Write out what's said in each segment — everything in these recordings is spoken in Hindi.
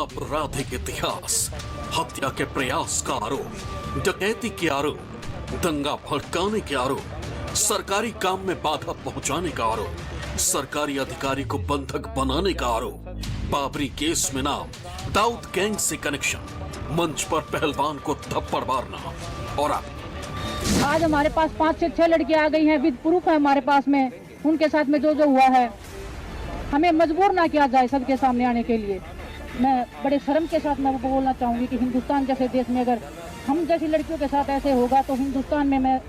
आपराधिक इतिहास, हत्या के प्रयास का आरोप, डकैती के आरोप, दंगा भड़काने के आरोप, सरकारी काम में बाधा पहुंचाने का आरोप, सरकारी अधिकारी को बंधक बनाने का आरोप, बाबरी केस में नाम, दाऊद गैंग से कनेक्शन, मंच पर पहलवान को थप्पड़ मारना। और अब आज हमारे पास 5 से 6 लड़कियां आ गई हैं, विद प्रूफ है हमारे पास में, उनके साथ में जो जो हुआ है। हमें मजबूर ना किया जाए सबके सामने आने के लिए। मैं बड़े शर्म के साथ मैं बोलना चाहूंगी कि हिंदुस्तान जैसे देश में अगर हम जैसी लड़कियों के साथ ऐसे होगा तो हिंदुस्तान में मैं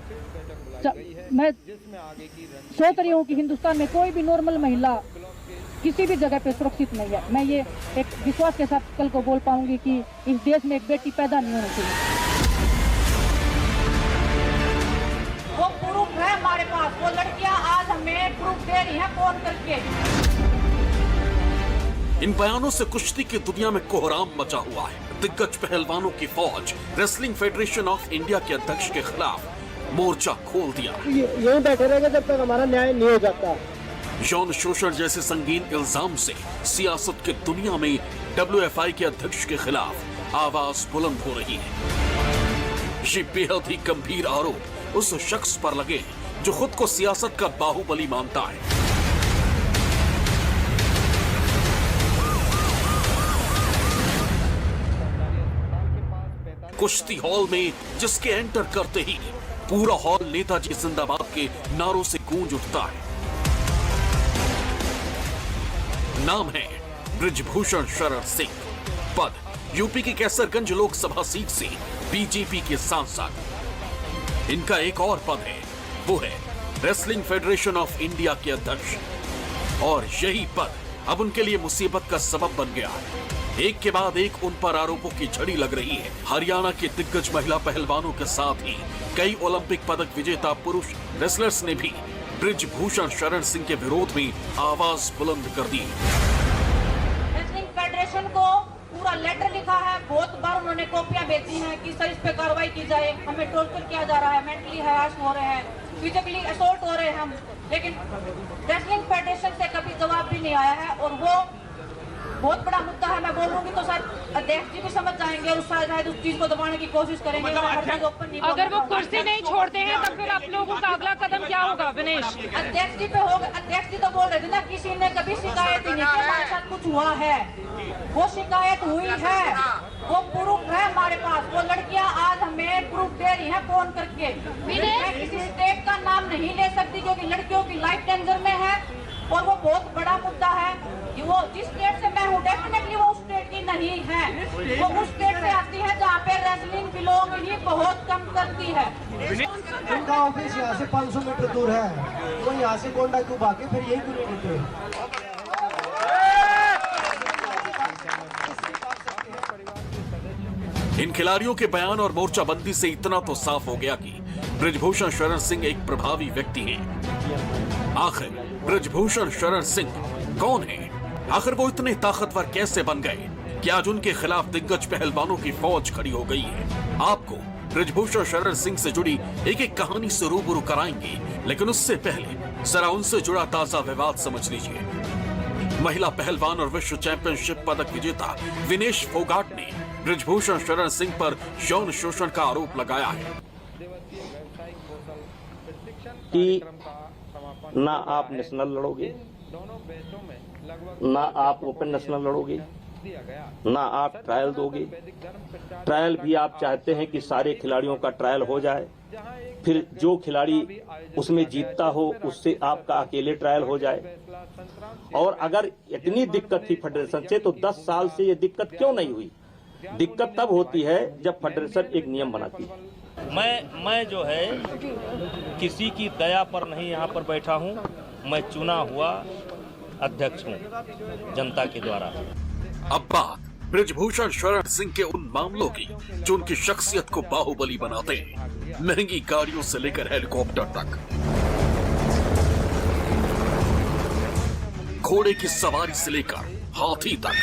सोच रही हूँ कि हिंदुस्तान में कोई भी नॉर्मल महिला किसी भी जगह पे सुरक्षित नहीं है। मैं ये एक विश्वास के साथ कल को बोल पाऊंगी कि इस देश में एक बेटी पैदा नहीं होनी चाहिए। वो प्रूफ है हमारे पास, वो लड़कियां आज हमें प्रूफ दे रही हैं फोन करके। इन बयानों से कुश्ती की दुनिया में कोहराम मचा हुआ है। दिग्गज पहलवानों की फौज रेसलिंग फेडरेशन ऑफ इंडिया के अध्यक्ष के खिलाफ मोर्चा खोल दिया। यहीं बैठे रहेंगे जब तक हमारा न्याय नहीं हो जाता। यौन शोषण जैसे संगीन इल्जाम से सियासत की दुनिया में WFI के अध्यक्ष के खिलाफ आवाज बुलंद हो रही है। ये बेहद ही गंभीर आरोप उस शख्स पर लगे जो खुद को सियासत का बाहुबली मानता है। कुश्ती हॉल में जिसके एंटर करते ही पूरा हॉल नेताजी जिंदाबाद के नारों से गूंज उठता है। नाम है बृजभूषण शरण सिंह, पद यूपी की कैसरगंज लोकसभा सीट से बीजेपी के सांसद। इनका एक और पद है, वो है रेसलिंग फेडरेशन ऑफ इंडिया के अध्यक्ष। और यही पद अब उनके लिए मुसीबत का सबब बन गया है। एक के बाद एक उन पर आरोपों की झड़ी लग रही है। हरियाणा के दिग्गज महिला पहलवानों के साथ ही कई ओलंपिक पदक विजेता पुरुष रेसलर्स ने भी बृजभूषण शरण सिंह के विरोध में आवाज बुलंद कर दी। रेसलिंग फेडरेशन को पूरा लेटर लिखा है, बहुत बार उन्होंने कॉपियां भेजी हैं कि सर इस पे कार्रवाई की जाए, हमें टॉर्चर किया जा रहा है, मेंटली हरास हो रहे हैं, फिजिकली असॉल्ट हो रहे हैं हम। लेकिन रेसलिंग फेडरेशन से कभी जवाब भी नहीं आया है और वो बहुत बड़ा मुद्दा है। मैं बोलूंगी तो शायद अध्यक्ष जी भी समझ जाएंगे और शायद उस चीज को दबाने की कोशिश करेंगे। अगर वो कुर्सी नहीं छोड़ते हैं तो फिर आप लोगों का अगला कदम क्या होगा विनेश? अध्यक्ष जी पे होगा। अध्यक्ष जी तो बोल रहे थे ना किसी ने कभी शिकायत नहीं की हमारे साथ कुछ हुआ है, वो शिकायत हुई है, वो प्रूफ है हमारे पास। वो लड़कियां आज हमें प्रूफ दे रही है फोन करके। मैं किसी स्टेट का नाम नहीं ले सकती क्योंकि लड़कियों की लाइफ डेंजर में है और वो बहुत बड़ा मुद्दा है। वो जिस स्टेट से मैं हूँ डेफिनेटली वो उस स्टेट की नहीं है, वो उस स्टेट से आती है जहाँ पे रेसलिंग बिलोंग ही बहुत कम करती है। उनका ऑफिस यहाँ से 500 मीटर दूर है, वो यहाँ से गोंडा क्यों भागे, फिर यही क्यों नहीं देते? इन खिलाड़ियों के बयान और मोर्चाबंदी से इतना तो साफ हो गया कि बृजभूषण शरण सिंह एक प्रभावी व्यक्ति हैं। आखिर बृजभूषण शरण सिंह कौन है? आखिर वो इतने ताकतवर कैसे बन गए कि आज उनके खिलाफ दिग्गज पहलवानों की फौज खड़ी हो गई है? आपको बृजभूषण शरण सिंह से जुड़ी एक एक कहानी से रूबरू कराएंगे, लेकिन उससे पहले जरा उनसे जुड़ा ताजा विवाद समझ लीजिए। महिला पहलवान और विश्व चैंपियनशिप पदक विजेता विनेश फोगाट ने बृजभूषण शरण सिंह पर यौन शोषण का आरोप लगाया है कि ना आप नेशनल लड़ोगे, ना आप ओपन नेशनल लड़ोगे, ना आप ट्रायल दोगे। ट्रायल भी आप चाहते हैं कि सारे खिलाड़ियों का ट्रायल हो जाए, फिर जो खिलाड़ी उसमें जीतता हो उससे आपका अकेले ट्रायल हो जाए। और अगर इतनी दिक्कत थी फेडरेशन से तो 10 साल से ये दिक्कत क्यों नहीं हुई? दिक्कत तब होती है जब फेडरेशन एक नियम बनाती है। मैं जो है किसी की दया पर नहीं यहाँ पर बैठा हूँ, मैं चुना हुआ अध्यक्ष हूँ जनता के द्वारा। अब बात बृजभूषण शरण सिंह के उन मामलों की जो उनकी शख्सियत को बाहुबली बनाते हैं। महंगी गाड़ियों से लेकर हेलीकॉप्टर तक, घोड़े की सवारी से लेकर हाथी तक,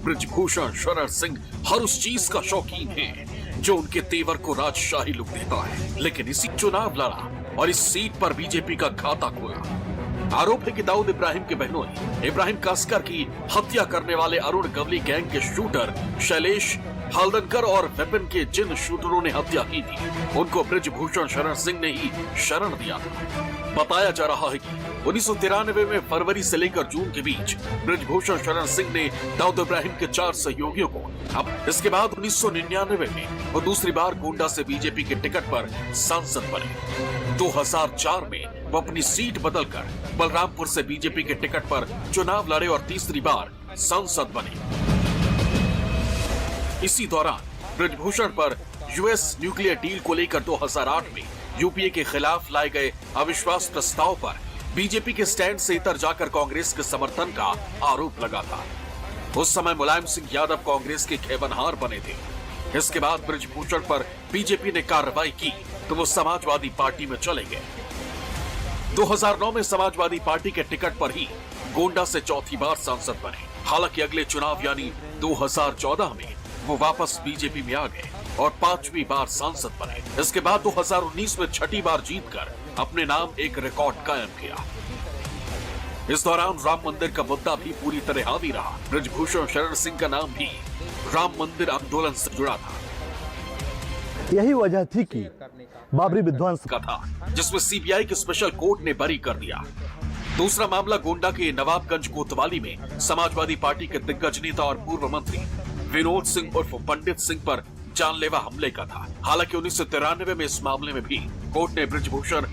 बृजभूषण शरण सिंह हर उस चीज का शौकीन है जो उनके तेवर को राजशाही लुक देता है। लेकिन इसी चुनाव लड़ा और इस सीट पर बीजेपी का खाता खोला। आरोप है कि दाऊद इब्राहिम के बहनों ने इब्राहिम कास्कर की हत्या करने वाले अरुण गवली गैंग के शूटर शैलेश हल्दनकर और विपिन के जिन शूटरों ने हत्या की थी उनको ब्रिजभूषण शरण सिंह ने ही शरण दिया था। बताया जा रहा है कि 1993 में फरवरी से लेकर जून के बीच ब्रिजभूषण शरण सिंह ने दाऊद इब्राहिम के 4 सहयोगियों को, अब इसके बाद 1999 में वो दूसरी बार गोंडा से बीजेपी के टिकट पर सांसद बने। 2004 में वो अपनी सीट बदलकर बलरामपुर से बीजेपी के टिकट पर चुनाव लड़े और तीसरी बार सांसद बने। इसी दौरान ब्रिजभूषण पर यूएस न्यूक्लियर डील को लेकर 2008 में यूपीए के खिलाफ लाए गए अविश्वास प्रस्ताव पर बीजेपी के स्टैंड से इतर जाकर कांग्रेस के समर्थन का आरोप लगा था। उस समय मुलायम सिंह यादव कांग्रेस के खेवनहार बने थे। इसके बाद ब्रिजभूषण पर बीजेपी ने कार्रवाई की तो वो समाजवादी पार्टी में चले गए। 2009 में समाजवादी पार्टी के टिकट पर ही गोंडा से चौथी बार सांसद बने। हालांकि अगले चुनाव यानी 2014 में वो वापस बीजेपी में आ गए और 5वीं बार सांसद बने। इसके बाद 2019 में 6ठी बार जीतकर अपने नाम एक रिकॉर्ड कायम किया। इस दौरान राम मंदिर का मुद्दा भी पूरी तरह हावी रहा। ब्रिजभूषण शरण सिंह का नाम भी राम मंदिर आंदोलन से जुड़ा था। यही वजह थी कि बाबरी विध्वंस का था, जिसमें सीबीआई के स्पेशल कोर्ट ने बरी कर दिया। दूसरा मामला गोंडा के नवाबगंज कोतवाली में समाजवादी पार्टी के दिग्गज नेता और पूर्व मंत्री विनोद सिंह उर्फ पंडित सिंह पर जानलेवा हमले का था। हालांकि 1993 में इस मामले में भी कोर्ट ने ब्रिजभूषण